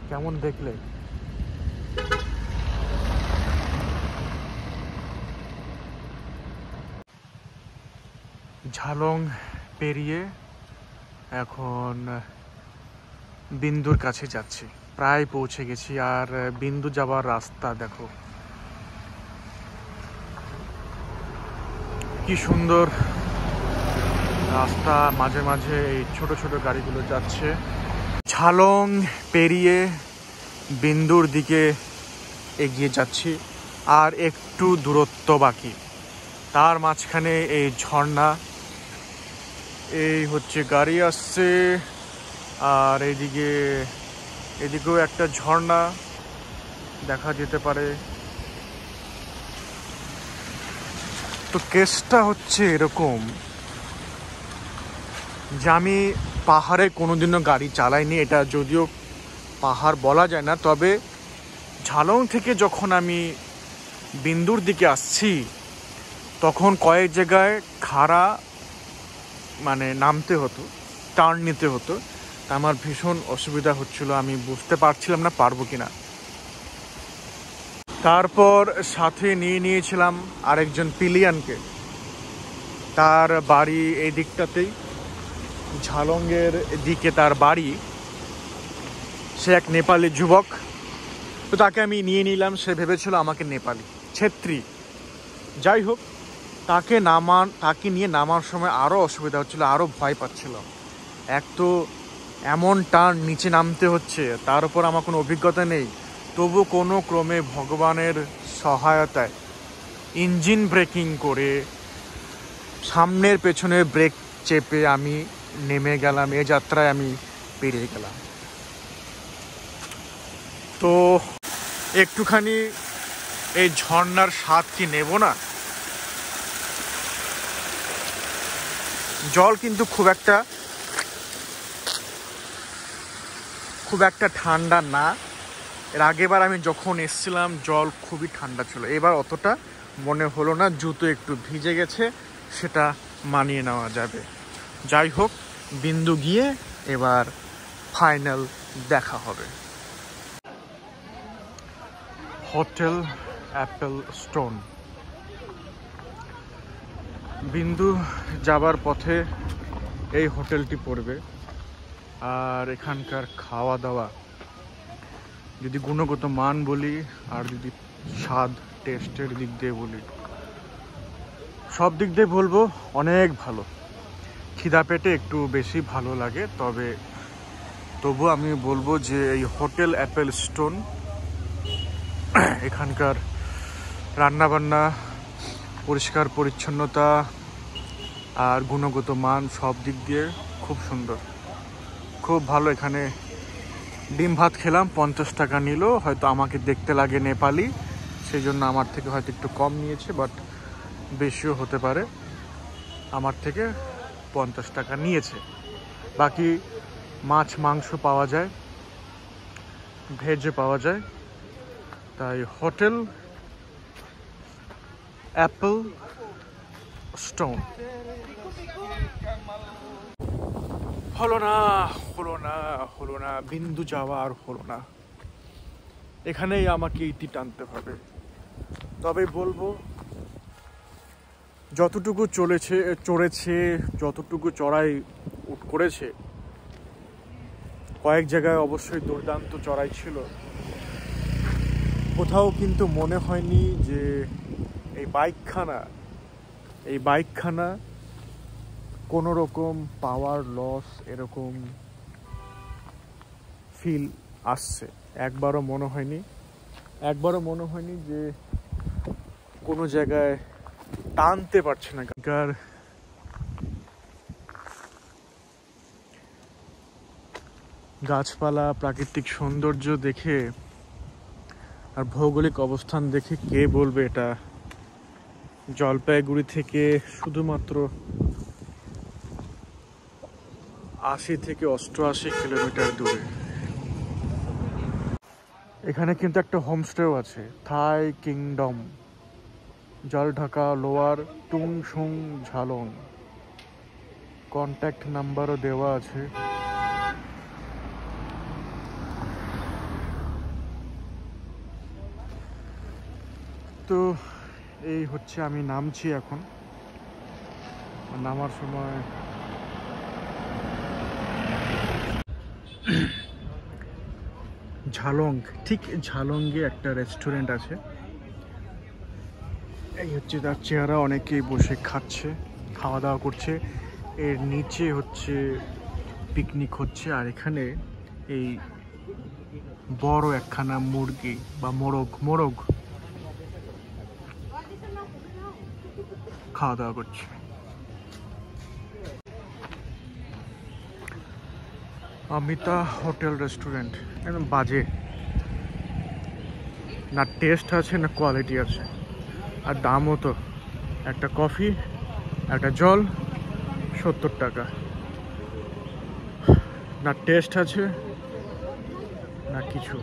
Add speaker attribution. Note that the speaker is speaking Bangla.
Speaker 1: কেমন দেখলে? ঝালং পেরিয়ে এখন বিন্দুর কাছে যাচ্ছি, প্রায় পৌঁছে গেছি। আর বিন্দু যাবার রাস্তা দেখো কি সুন্দর রাস্তা, মাঝে মাঝে এই ছোট ছোট গাড়িগুলো যাচ্ছে। ঝালং পেরিয়ে বিন্দুর দিকে এগিয়ে যাচ্ছি, আর একটু দূরত্ব বাকি। তার মাঝখানে এই ঝর্ণা, এই হচ্ছে গাড়ি আসছে, আর এদিকেও একটা ঝর্ণা দেখা যেতে পারে। তো কেসটা হচ্ছে এরকম যে আমি পাহাড়ে কোনোদিনও গাড়ি চালাইনি। এটা যদিও পাহাড় বলা যায় না, তবে ঝালং থেকে যখন আমি বিন্দুর দিকে আসছি তখন কয়েক জায়গায় খাড়া নামতে হতো, টার্ন নিতে হতো। আমার ভীষণ অসুবিধা হচ্ছিল, আমি বুঝতে পারছিলাম না পারবো কিনা। তারপর সাথে নিয়েছিলাম আরেকজন পিলিয়ানকে। তার বাড়ি এই দিকটাতেই, ঝালংয়ের দিকে তার বাড়ি। সে এক নেপালি যুবক, তো তাকে আমি নিয়ে নিলাম। সে ভেবেছিল আমাকে নেপালি, ছেত্রী। যাই হোক, তাকে নিয়ে নামার সময় আরও অসুবিধা হচ্ছিল, আরও ভয় পাচ্ছিল। এক তো এমন টার্ন নিচে নামতে হচ্ছে, তার উপর আমার কোনো অভিজ্ঞতা নেই। তবু কোনো ক্রমে ভগবানের সহায়তায় ইঞ্জিন ব্রেকিং করে সামনের পেছনের ব্রেক চেপে আমি নেমে গেলাম। এ যাত্রায় আমি পেরিয়ে গেলাম। তো একটুখানি এই ঝর্ণার স্বাদ কি নেব না? জল কিন্তু খুব একটা ঠান্ডা না। এর আগেবার আমি যখন এসেছিলাম জল খুবই ঠান্ডা ছিল, এবার অতটা মনে হলো না। জুতো একটু ভিজে গেছে, সেটা মানিয়ে নেওয়া যাবে। যাই হোক, বিন্দু গিয়ে এবার ফাইনাল দেখা হবে। Hotel Apple stone. বিন্দু যাবার পথে এই হোটেলটি পড়বে। আর এখানকার খাওয়া দাওয়া, যদি গুণগত মান বলি আর যদি স্বাদ টেস্টের দিক দিয়ে বলি, সব দিক দিয়ে বলবো অনেক ভালো। খিদা পেটে একটু বেশি ভালো লাগে, তবু আমি বলবো যে এই হোটেল অ্যাপেল স্টোন, এখানকার রান্নাবান্না, পরিষ্কার পরিচ্ছন্নতা আর গুণগত মান সব দিক দিয়ে খুব সুন্দর, খুব ভালো। এখানে ডিম ভাত খেলাম, 50 টাকা নিল। হয়তো আমাকে দেখতে লাগে নেপালি, সেই জন্য আমার থেকে হয়তো একটু কম নিয়েছে, বাট বেশিও হতে পারে। আমার থেকে 50 টাকা নিয়েছে। বাকি মাছ মাংস পাওয়া যায়, ভেজও পাওয়া যায়। তাই হোটেল অ্যাপেল স্টোন। হলো না বিন্দু যাওয়া আর হলো না। এখানেই আমাকে ইতি টানতে হবে। তবে বলবো, যতটুকু চড়েছে, যতটুকু চড়াই করেছে, কয়েক জায়গায় অবশ্যই দুর্দান্ত চড়াই ছিল। কোথাও কিন্তু মনে হয়নি যে এই বাইকখানা কোনো রকম পাওয়ার লস, এরকম ফিল আসছে। একবারও মনে হয়নি যে কোনো জায়গায় টানতে পারছে না। গাছপালা, প্রাকৃতিক সৌন্দর্য দেখে আর ভৌগোলিক অবস্থান দেখে কে বলবে এটা জলপাইগুড়ি থেকে শুধুমাত্র 80 থেকে 88 কিলোমিটার দূরে। এখানে কিন্তু একটা হোমস্টেও আছে, Thai kingdom, Jaldhaka, lower Tungsung, Jhalong. Contact নাম্বারও দেওয়া আছে। তো এই হচ্ছে আমি নামছি এখন। নামার সময় ঝালং, ঠিক ঝালংয়ে একটা রেস্টুরেন্ট আছে। এই হচ্ছে তার চেহারা, অনেকেই বসে খাচ্ছে, খাওয়া দাওয়া করছে। এর নিচে হচ্ছে পিকনিক হচ্ছে, আর এখানে এই বড় একখানা মুরগি বা মোরগ খাওয়া দাওয়া করছে। অমিতা হোটেল রেস্টুরেন্ট একদম বাজে, না টেস্ট আছে না কোয়ালিটি আছে, আর দামও তো, একটা কফি একটা জল 70 টাকা। না টেস্ট আছে না কিছু।